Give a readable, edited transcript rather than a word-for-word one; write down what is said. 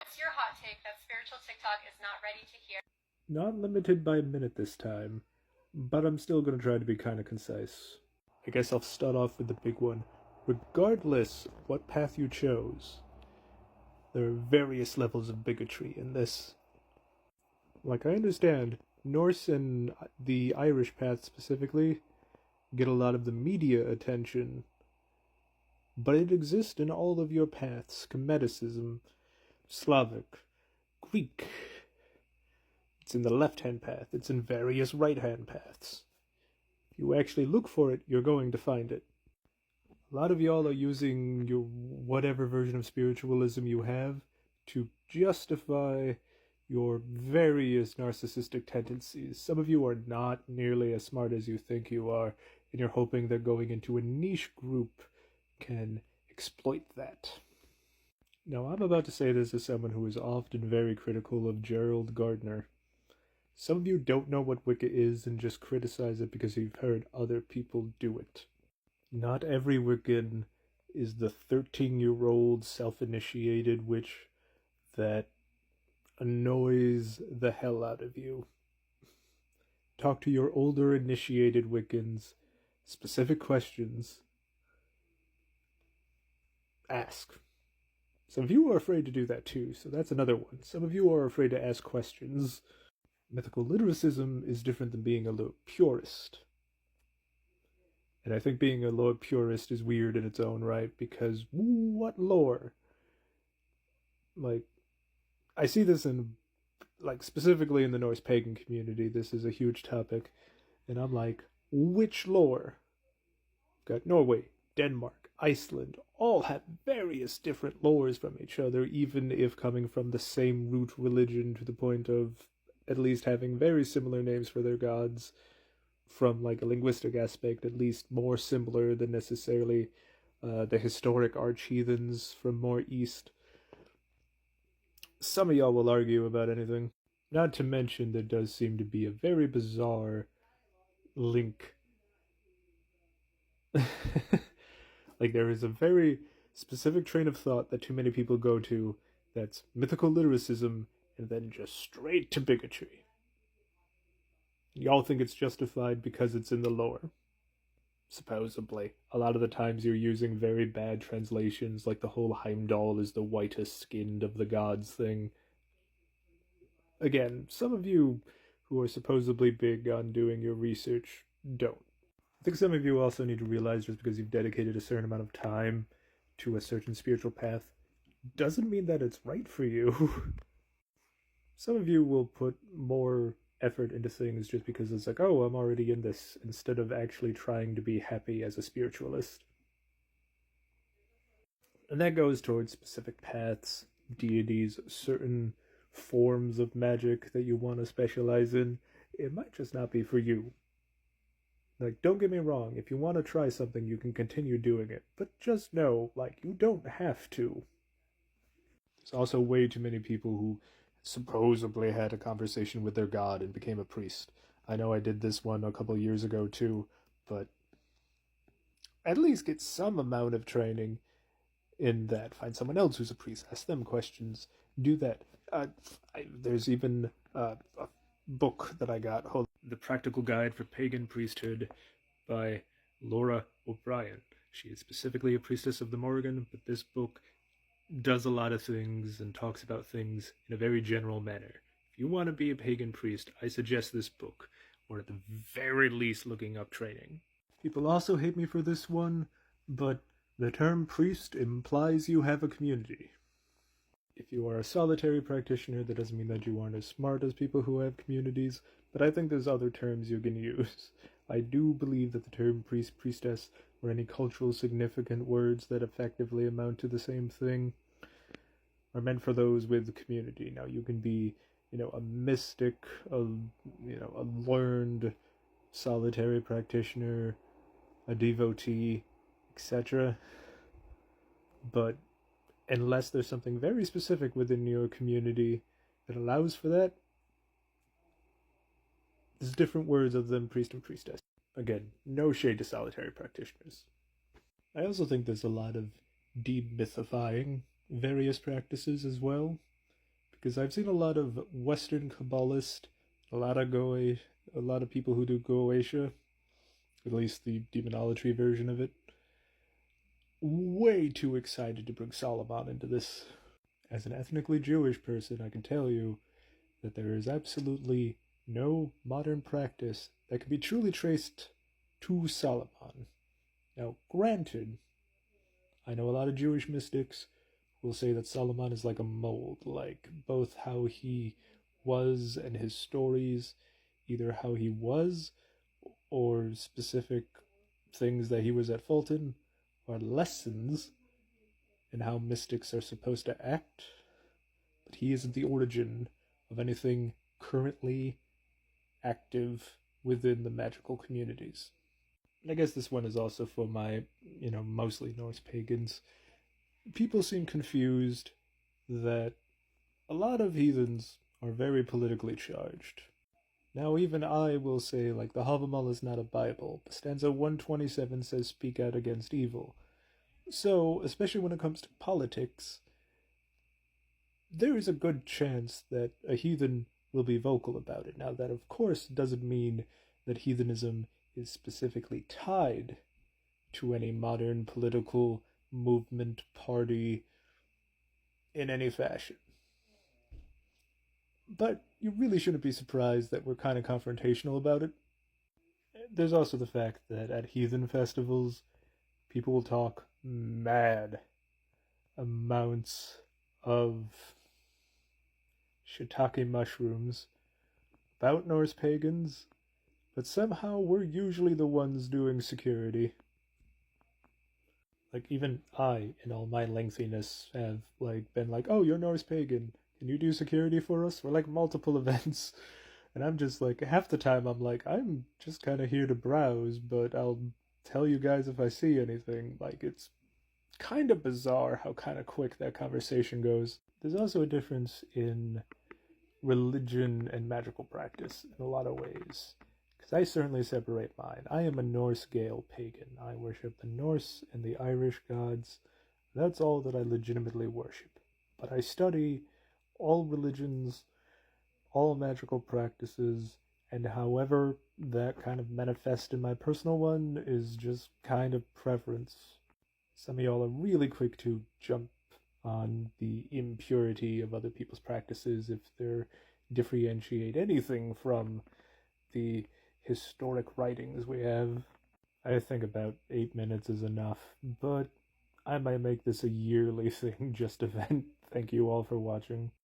What's your hot take that spiritual TikTok is not ready to hear? Not limited by a minute this time, but I'm still going to try to be kind of concise. I guess I'll start off with the big one. Regardless what path you chose, there are various levels of bigotry in this. Like, I understand, Norse and the Irish path specifically get a lot of the media attention, but it exists in all of your paths: Comedicism, Slavic, Greek. It's in the left-hand path. It's in various right-hand paths. If you actually look for it, you're going to find it. A lot of y'all are using your whatever version of spiritualism you have to justify your various narcissistic tendencies. Some of you are not nearly as smart as you think you are, and you're hoping that going into a niche group can exploit that. Now, I'm about to say this as someone who is often very critical of Gerald Gardner. Some of you don't know what Wicca is and just criticize it because you've heard other people do it. Not every Wiccan is the 13-year-old self-initiated witch that annoys the hell out of you. Talk to your older initiated Wiccans. Specific questions. Ask. Some of you are afraid to do that too, so that's another one. Some of you are afraid to ask questions. Mythical lyricism is different than being a low purist. And I think being a lore purist is weird in its own right, because what lore? Like, I see this in, like, specifically in the Norse pagan community, this is a huge topic, and I'm like, which lore? Got Norway, Denmark, Iceland, all have various different lores from each other, even if coming from the same root religion, to the point of at least having very similar names for their gods. From like a linguistic aspect, at least more similar than necessarily the historic arch-heathens from more east. Some of y'all will argue about anything. Not to mention there does seem to be a very bizarre link. Like, there is a very specific train of thought that too many people go to that's mythical lyricism and then just straight to bigotry. Y'all think it's justified because it's in the lore. Supposedly. A lot of the times you're using very bad translations, like the whole Heimdall is the whitest skinned of the gods thing. Again, some of you who are supposedly big on doing your research don't. I think some of you also need to realize just because you've dedicated a certain amount of time to a certain spiritual path doesn't mean that it's right for you. Some of you will put more effort into things just because it's like, oh, I'm already in this, instead of actually trying to be happy as a spiritualist. And that goes towards specific paths, deities, certain forms of magic that you want to specialize in. It might just not be for you. Like, don't get me wrong, if you want to try something, you can continue doing it. But just know, like, you don't have to. There's also way too many people who supposedly had a conversation with their god and became a priest. I know I did this one a couple years ago too, but at least get some amount of training in that. Find someone else who's a priest, ask them questions, do that. There's even a book that I got, The Practical Guide for Pagan Priesthood by Laura O'Brien. She is specifically a priestess of the Morrigan, but this book does a lot of things and talks about things in a very general manner. If you want to be a pagan priest, I suggest this book, or at the very least looking up training. People also hate me for this one, but the term priest implies you have a community. If you are a solitary practitioner, that doesn't mean that you aren't as smart as people who have communities, but I think there's other terms you can use. I do believe that the term priest, priestess, or any cultural significant words that effectively amount to the same thing are meant for those with community. Now, you can be, a mystic, a learned solitary practitioner, a devotee, etc. But unless there's something very specific within your community that allows for that, there's different words other than priest and priestess. Again, no shade to solitary practitioners. I also think there's a lot of demythifying various practices as well. because I've seen a lot of Western Kabbalists, a lot of a lot of people who do Goetia, at least the demonology version of it, way too excited to bring Solomon into this. As an ethnically Jewish person, I can tell you that there is absolutely no modern practice that can be truly traced to Solomon. Now, granted, I know a lot of Jewish mystics will say that Solomon is like a mold, like both how he was and his stories, either how he was or specific things that he was at fault in, are lessons in how mystics are supposed to act. But he isn't the origin of anything currently active within the magical communities. And I guess this one is also for my, mostly Norse pagans. People seem confused that a lot of heathens are very politically charged. Now, even I will say, like, the Havamal is not a Bible. Stanza 127 says, speak out against evil. So, especially when it comes to politics, there is a good chance that a heathen will be vocal about it. Now, that of course doesn't mean that heathenism is specifically tied to any modern political movement, party, in any fashion. But you really shouldn't be surprised that we're kind of confrontational about it. There's also the fact that at heathen festivals, people will talk mad amounts of shiitake mushrooms about Norse pagans, but somehow we're usually the ones doing security. Like, even I, in all my lengthiness, have been like, oh, you're Norse pagan, can you do security for us for multiple events? And I'm just half the time I'm I'm just kind of here to browse, but I'll tell you guys if I see anything. It's kind of bizarre how kind of quick that conversation goes. There's also a difference in religion and magical practice in a lot of ways. Because I certainly separate mine. I am a Norse Gael pagan. I worship the Norse and the Irish gods. That's all that I legitimately worship. But I study all religions, all magical practices, and however that kind of manifests in my personal one is just kind of preference. Some of y'all are really quick to jump on the impurity of other people's practices if they're differentiate anything from the historic writings we have. I think about 8 minutes is enough, but I might make this a yearly thing just to vent. Thank you all for watching.